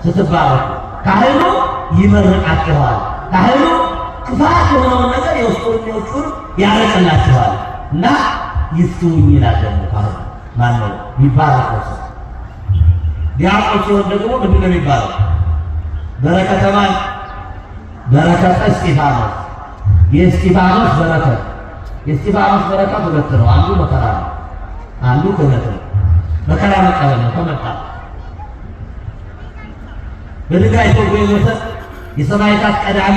ስትባረኩ ካህኑ ይመርቃችኋል። ካህኑ ክፋት የሆነውን ነገር የውስጡን ያረቅላችኋል እና ይስቱኝ ይላል። ደግሞ ካህኑ ማነው የሚባረከው ሰው? ዲያቆን ሲሆን ደግሞ ምንድን ነው የሚባለው? በረከተ ማን? በረከተ እስጢፋኖስ። የእስጢፋኖስ በረከት ሁለት ነው። አንዱ መከራ ነው፣ አንዱ ክህነት ነው። መከራ መቀበል ነው። ከመጣ በድንጋይ ተወግሮ የሞተ የሰማዕታት ቀዳሚ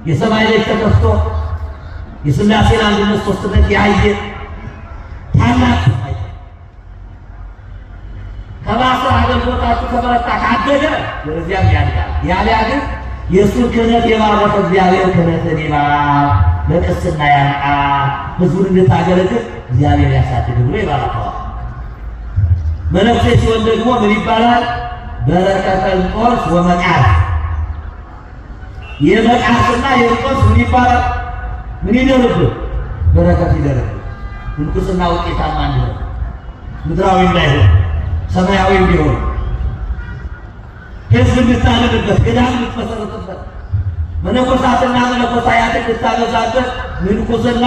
የሰማይ ላይ ተከፍቶ የሥላሴን አንድነት ሦስትነት ያየ ታላቅ ከባሰ አገልግሎታችሁ ከበረታ ካደገ ወደዚያም ያድጋል። ያሊያ ግን የእሱን ክህነት የባረከ እግዚአብሔር ክህነትን ይባርክ፣ ለቅስና ያብቃ፣ ሕዝቡን እንድታገለግል እግዚአብሔር ያሳድግ ብሎ ይባርከዋል። መነኩሴ ሲሆን ደግሞ ምን ይባላል? በረከተ እንጦርስ ወመቃርስ። የመቃርስና የእንጦርስ ምን ይባላል? ምን ይደርብህ? በረከት ይደርብህ። ምንኩስና ውጤታማ እንዲሆን ምድራዊ እንዳይሆን ሰማያዊ እንዲሆን ሕዝብ እንድታድንበት ገዳም እንድትመሰርትበት መነኮሳትና መነኮሳያት እንድታበዛበት ምንኩስና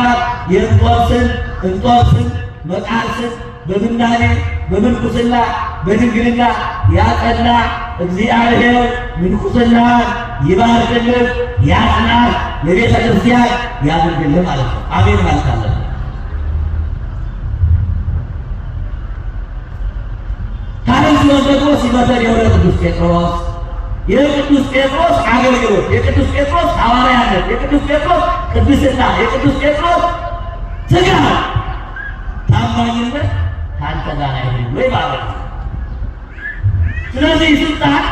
እንጦርስን መቃርስን በምናኔ በምንኩስና በድንግልና ያጸና እግዚአብሔር ምንኩስናን ይባርክልን፣ ያጽናል፣ ለቤተ ክርስቲያን ያድርግልን ማለት ነው። አሜን ማለት አለን። ካህን ሲሆን ደግሞ ሲመተን የሆነ ቅዱስ ጴጥሮስ የቅዱስ ጴጥሮስ አገልግሎት፣ የቅዱስ ጴጥሮስ ሐዋርያነት፣ የቅዱስ ጴጥሮስ ቅድስና፣ የቅዱስ ጴጥሮስ ትጋት፣ ታማኝነት ከአንተ ጋር አይሁን ወይ ማለት ነው። ስለዚህ ስልጣን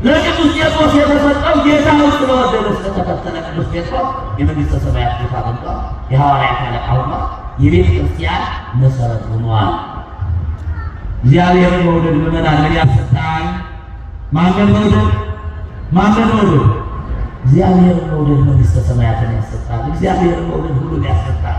ለቅዱስ ጴጥሮስ የተሰጠው ጌታውን ስለወደደ ስለተከተለ ቅዱስ ጴጥሮስ የመንግሥተ ሰማያት ጌታ ሆኗል። የሐዋርያት አለቃ ሆኗል። የቤተ ክርስቲያን መሰረት ሆኗል። እግዚአብሔርን መውደድ ምዕመናን ምን ያሰጣል? ማንን መውደድ? እግዚአብሔርን መውደድ መንግሥተ ሰማያትን ያሰጣል። እግዚአብሔርን መውደድ ሁሉን ያሰጣል።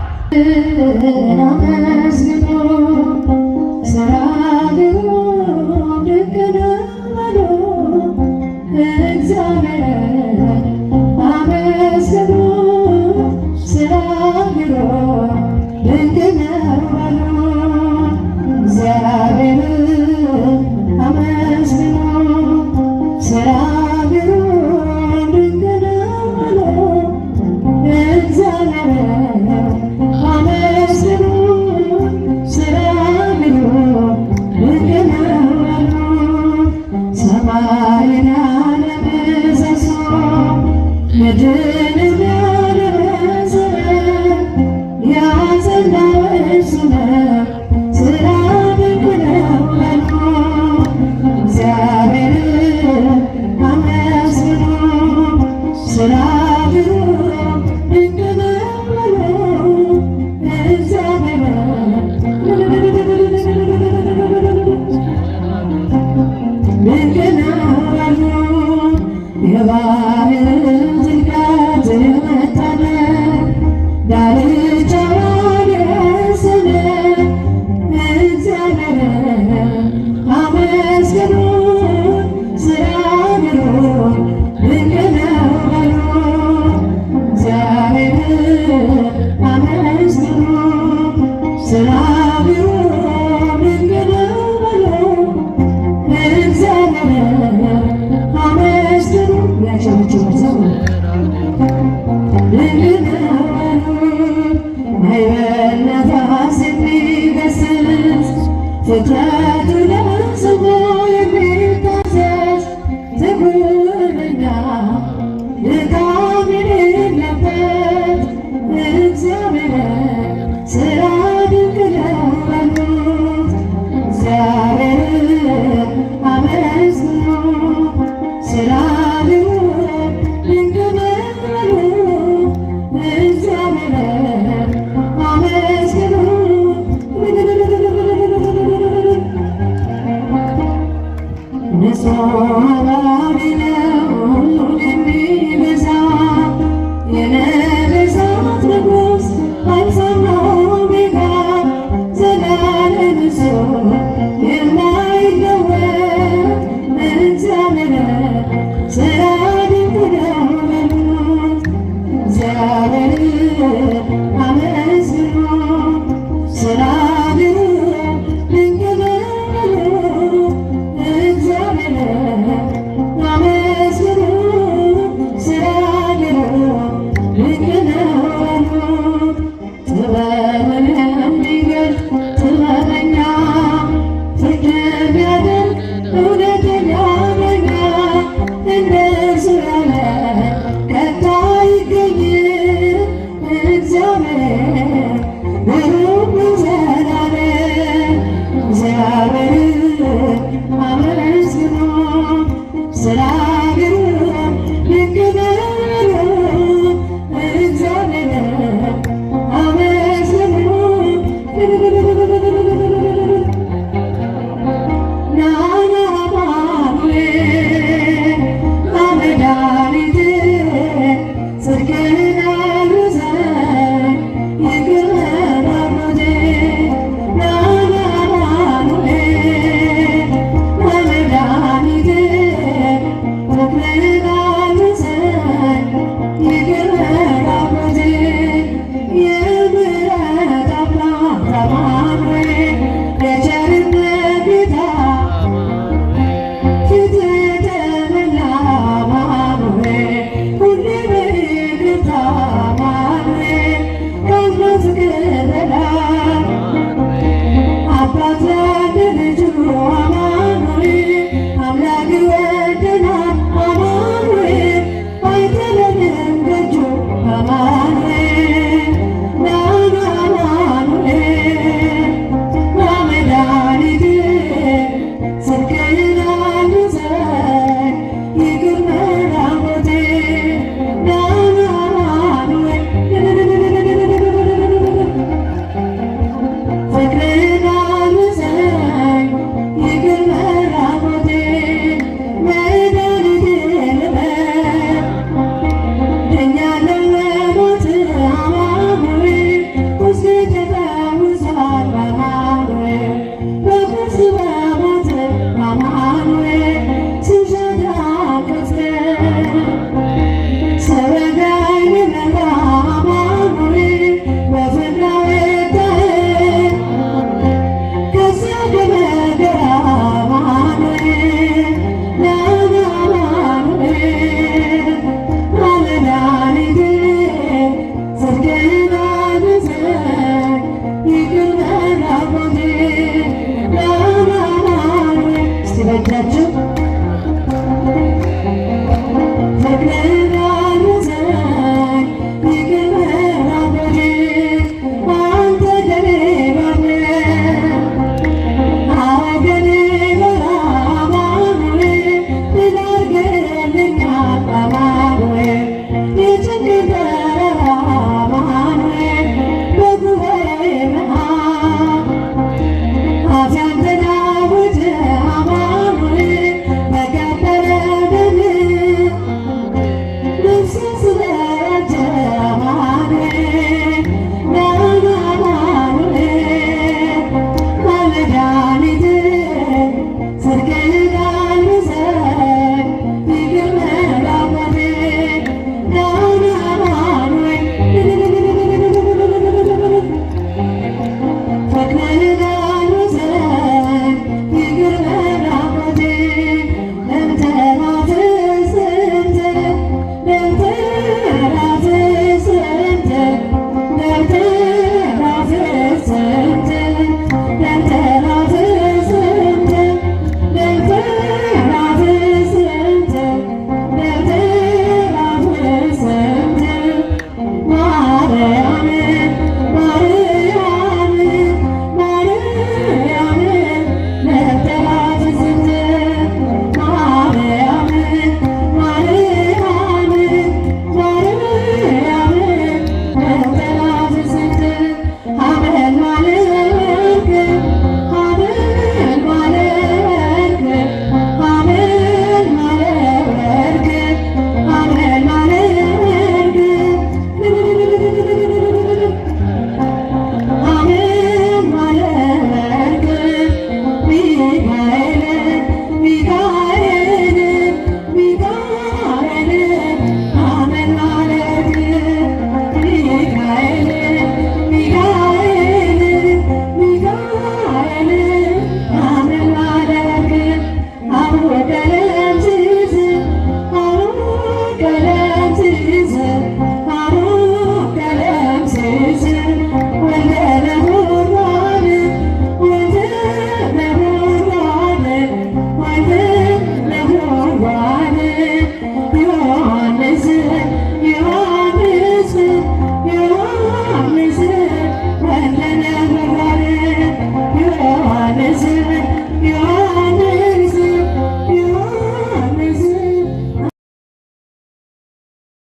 God